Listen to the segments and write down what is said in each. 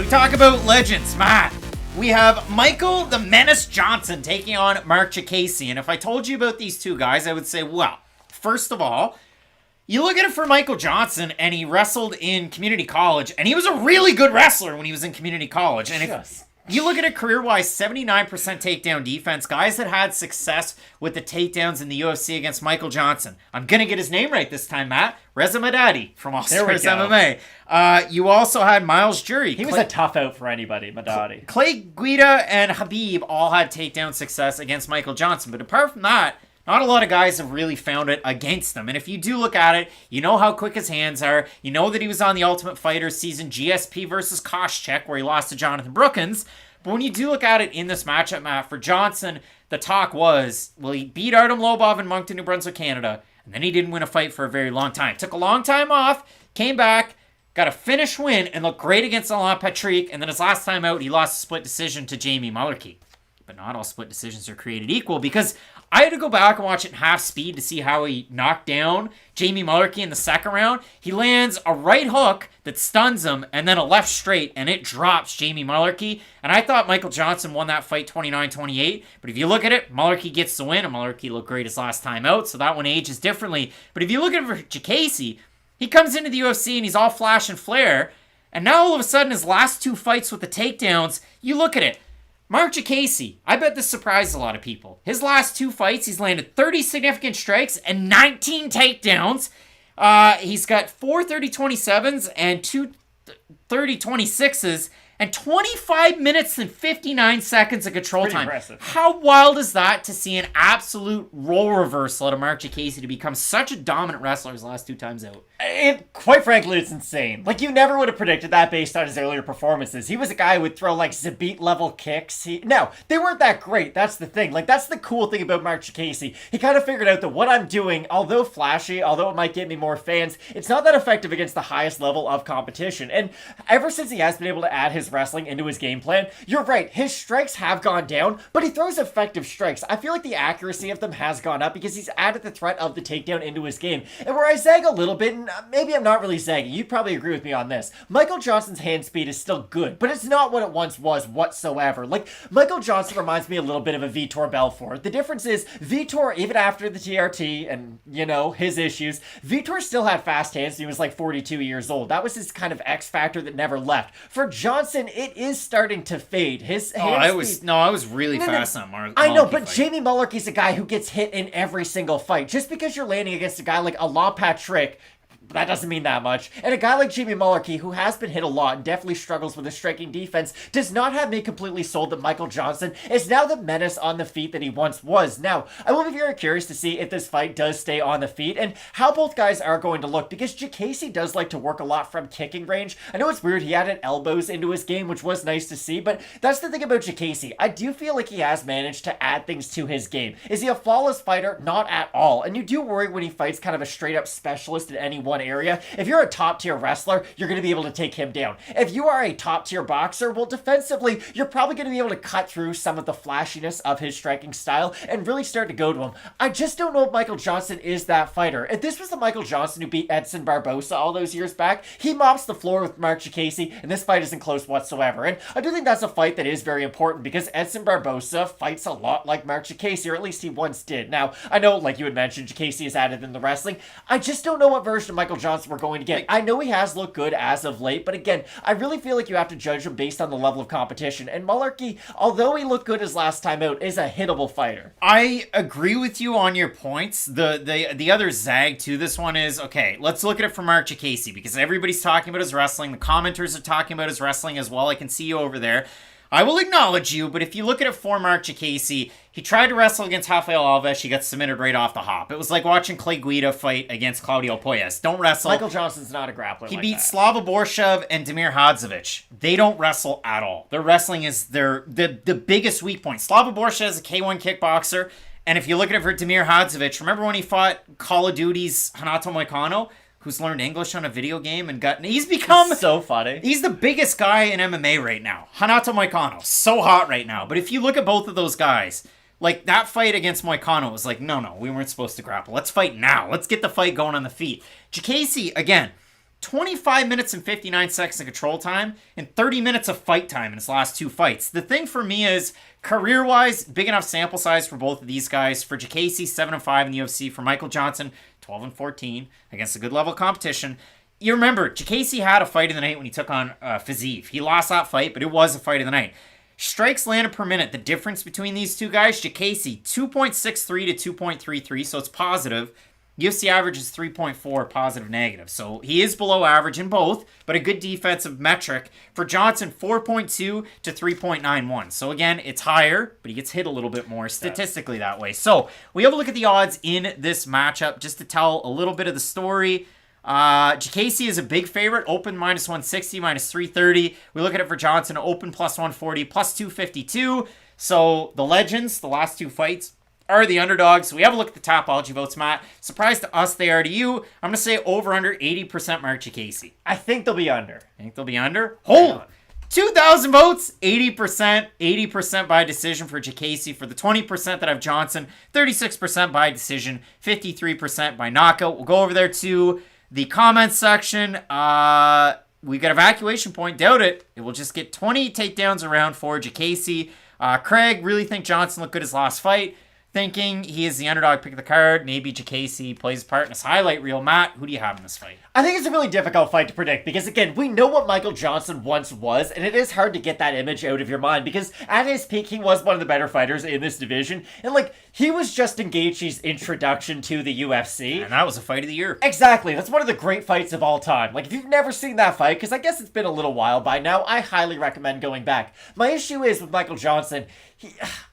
So we talk about legends, Matt. We have Michael the Menace Johnson taking on Mark Diakiese. And if I told you about these two guys, I would say, well, first of all, you look at it for Michael Johnson, and he wrestled in community college, and he was a really good wrestler when he was in community college. And if you look at it career-wise, 79% takedown defense, guys that had success with the takedowns in the UFC against Michael Johnson. I'm going to get his name right this time, Matt. Reza Madadi from All Stars MMA. You also had Miles Jury. He was a tough out for anybody, Madadi. Clay Guida and Habib all had takedown success against Michael Johnson. But apart from that, not a lot of guys have really found it against them. And if you do look at it, you know how quick his hands are. You know that he was on the Ultimate Fighter season GSP versus Koscheck, where he lost to Jonathan Brookins. But when you do look at it in this matchup, Matt, for Johnson, the talk was, well, he beat Artem Lobov in Moncton, New Brunswick, Canada, and then he didn't win a fight for a very long time. Took a long time off, came back, got a finish win, and looked great against Alain Patrick, and then his last time out, he lost a split decision to Jamie Mullarkey. But not all split decisions are created equal, because I had to go back and watch it in half speed to see how he knocked down Jamie Mullarkey in the second round. He lands a right hook that stuns him, and then a left straight, and it drops Jamie Mullarkey. And I thought Michael Johnson won that fight 29-28. But if you look at it, Mullarkey gets the win, and Mullarkey looked great his last time out, so that one ages differently. But if you look at it for Diakiese, he comes into the UFC, and he's all flash and flare. And now all of a sudden, his last two fights with the takedowns, you look at it. Mark Diakiese, I bet this surprised a lot of people. His last two fights, he's landed 30 significant strikes and 19 takedowns. He's got 4 30-27s and 2 30-26s and 25 minutes and 59 seconds of control time. Impressive. How wild is that to see an absolute role reversal out of Mark Diakiese to become such a dominant wrestler his last two times out? Quite frankly, it's insane. Like, you never would have predicted that based on his earlier performances. He was a guy who would throw, like, Zabit-level kicks. No, they weren't that great. That's the thing. Like, that's the cool thing about Mark Diakiese. He kind of figured out that what I'm doing, although flashy, although it might get me more fans, it's not that effective against the highest level of competition. And ever since he has been able to add his wrestling into his game plan, you're right, his strikes have gone down, but he throws effective strikes. I feel like the accuracy of them has gone up because he's added the threat of the takedown into his game. And where I zag a little bit, and maybe I'm not really zagging, you'd probably agree with me on this, Michael Johnson's hand speed is still good, but it's not what it once was whatsoever. Like, Michael Johnson reminds me a little bit of a Vitor Belfort. The difference is, Vitor, even after the TRT and, you know, his issues, Vitor still had fast hands. He was like 42 years old. That was his kind of X factor that never left. For Johnson, it is starting to fade. His hand speed... I was really fast on Mark. I know, but Jamie Mullarkey's a guy who gets hit in every single fight. Just because you're landing against a guy like Alain Patrick, that doesn't mean that much. And a guy like Jamie Mullarkey, who has been hit a lot and definitely struggles with his striking defense, does not have me completely sold that Michael Johnson is now the menace on the feet that he once was. Now, I will be very curious to see if this fight does stay on the feet and how both guys are going to look, because Diakiese does like to work a lot from kicking range. I know it's weird, he added elbows into his game, which was nice to see, but that's the thing about Diakiese. I do feel like he has managed to add things to his game. Is he a flawless fighter? Not at all. And you do worry when he fights kind of a straight up specialist in any one area. If you're a top tier wrestler, you're going to be able to take him down. If you are a top tier boxer, well, defensively, you're probably going to be able to cut through some of the flashiness of his striking style and really start to go to him. I just don't know if Michael Johnson is that fighter. If this was the Michael Johnson who beat Edson Barbosa all those years back, he mops the floor with Mark Diakiese, and this fight isn't close whatsoever. And I do think that's a fight that is very important because Edson Barbosa fights a lot like Mark Diakiese, or at least he once did. Now, I know, like you had mentioned, Diakiese is added in the wrestling. I just don't know what version of Michael Johnson we're going to get. I know he has looked good as of late, but again, I really feel like you have to judge him based on the level of competition. And Mullarkey, although he looked good his last time out, is a hittable fighter. I agree with you on your points. The other zag to this one is, okay, let's look at it from Mark Diakiese, because everybody's talking about his wrestling. The commenters are talking about his wrestling as well. I can see you over there. I will acknowledge you, but if you look at it for Mark Diakiese, he tried to wrestle against Rafael Alves. He got submitted right off the hop. It was like watching Clay Guida fight against Claudio Poyes. Don't wrestle. Michael Johnson's not a grappler. He beat Slava Borshev and Damir Hadzovic. They don't wrestle at all. Their wrestling is the biggest weak point. Slava Borshev is a K1 kickboxer, and if you look at it for Damir Hadzovic, remember when he fought Call of Duty's Hanato Moicano, who's learned English on a video game and he's become so funny. He's the biggest guy in MMA right now. Hanato Moicano, so hot right now. But if you look at both of those guys, like that fight against Moicano was like, no, we weren't supposed to grapple. Let's fight now. Let's get the fight going on the feet. Diakiese, again, 25 minutes and 59 seconds of control time and 30 minutes of fight time in his last 2 fights. The thing for me is, career-wise, big enough sample size for both of these guys. For Jacasey, 7-5 in the UFC. For Michael Johnson, 12-14 against a good level of competition. You remember, Jacasey had a fight of the night when he took on Fiziev. He lost that fight, but it was a fight of the night. Strikes landed per minute, the difference between these two guys, Jacasey, 2.63 to 2.33, so it's positive. UFC average is 3.4, positive, negative. So he is below average in both, but a good defensive metric. For Johnson, 4.2 to 3.91. So again, it's higher, but he gets hit a little bit more statistically that way. So we have a look at the odds in this matchup just to tell a little bit of the story. Jacasey is a big favorite, open minus 160, minus 330. We look at it for Johnson, open plus 140, plus 252. So the legends, the last 2 fights, are the underdogs. So we have a look at the Tapology votes, Matt. Surprise to us, they are to you. I'm going to say over under 80% Mark Jacasey. I think they'll be under. Think they'll be under? Hold 2,000 votes, 80%. 80% by decision for Jacasey. For the 20% that have Johnson, 36% by decision, 53% by knockout. We'll go over there to the comments section. We got evacuation point. Doubt it. It will just get 20 takedowns around for Jacasey. Craig really think Johnson looked good his last fight. Thinking he is the underdog pick of the card. Maybe Jacasey plays a part in this highlight reel. Matt, who do you have in this fight? I think it's a really difficult fight to predict because, again, we know what Michael Johnson once was, and it is hard to get that image out of your mind because at his peak, he was one of the better fighters in this division. And, he was Justin Gaethje's introduction to the UFC. And that was a fight of the year. Exactly. That's one of the great fights of all time. If you've never seen that fight, because I guess it's been a little while by now, I highly recommend going back. My issue is with Michael Johnson,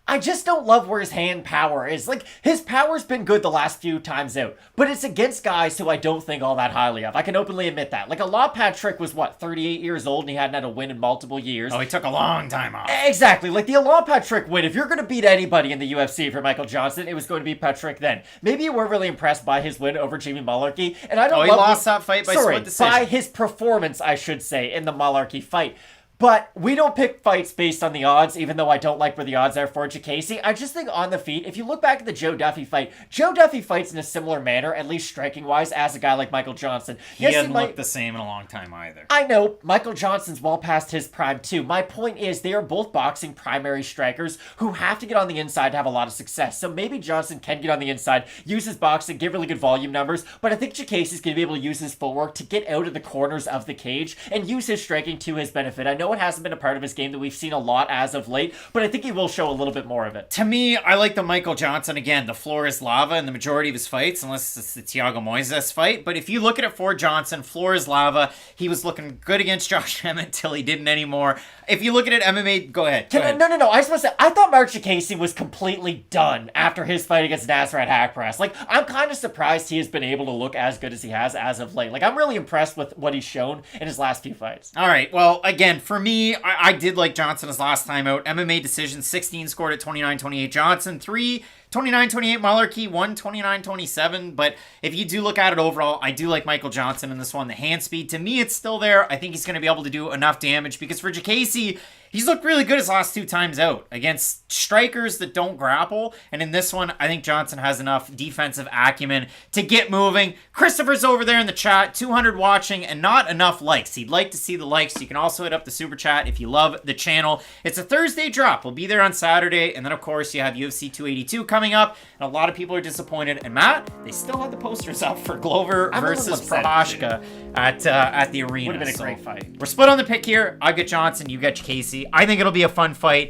I just don't love where his hand power is. His power's been good the last few times out, but it's against guys who I don't think all that highly of. I can openly admit that. Alaa Patrick was, 38 years old, and he hadn't had a win in multiple years. Oh, he took a long time off. Exactly. The Alaa Patrick win, if you're going to beat anybody in the UFC for Michael Johnson, it was going to be Patrick then. Maybe you weren't really impressed by his win over Jamie Mullarkey, and I don't he lost that fight by split decision. By his performance, I should say, in the Mullarkey fight. But we don't pick fights based on the odds, even though I don't like where the odds are for Jacasey. I just think on the feet, if you look back at the Joe Duffy fight, Joe Duffy fights in a similar manner, at least striking-wise, as a guy like Michael Johnson. He hasn't looked the same in a long time either. I know. Michael Johnson's well past his prime, too. My point is they are both boxing primary strikers who have to get on the inside to have a lot of success. So maybe Johnson can get on the inside, use his boxing, get really good volume numbers, but I think Jacasey's going to be able to use his footwork to get out of the corners of the cage and use his striking to his benefit. I know it hasn't been a part of his game that we've seen a lot as of late, but I think he will show a little bit more of it. To me, I like the Michael Johnson, again, the floor is lava in the majority of his fights, unless it's the Thiago Moises fight. But if you look at it for Johnson, floor is lava. He was looking good against Josh Emmett until he didn't anymore. If you look at it, MMA, go ahead. No. I just want to say, I thought Mark Jacasey was completely done after his fight against Nasrat Haqparast. I'm kind of surprised he has been able to look as good as he has as of late. I'm really impressed with what he's shown in his last few fights. All right. Well, again, for me, I did like Johnson his last time out. MMA decision, 16 scored at 29-28 Johnson, 3 29-28 Mullarkey, 1 29-27. But if you do look at it overall, I do like Michael Johnson in this one. The hand speed, to me, it's still there. I think he's going to be able to do enough damage because for Jacasey, he's looked really good his last 2 times out against strikers that don't grapple. And in this one, I think Johnson has enough defensive acumen to get moving. Christopher's over there in the chat, 200 watching and not enough likes. He'd like to see the likes. You can also hit up the super chat if you love the channel. It's a Thursday drop. We'll be there on Saturday. And then, of course, you have UFC 282 coming up. And a lot of people are disappointed. And Matt, they still had the posters up for Glover versus Prochazka at the arena. Would have been a great fight. We're split on the pick here. I get Johnson, you get Jacasey. I think it'll be a fun fight.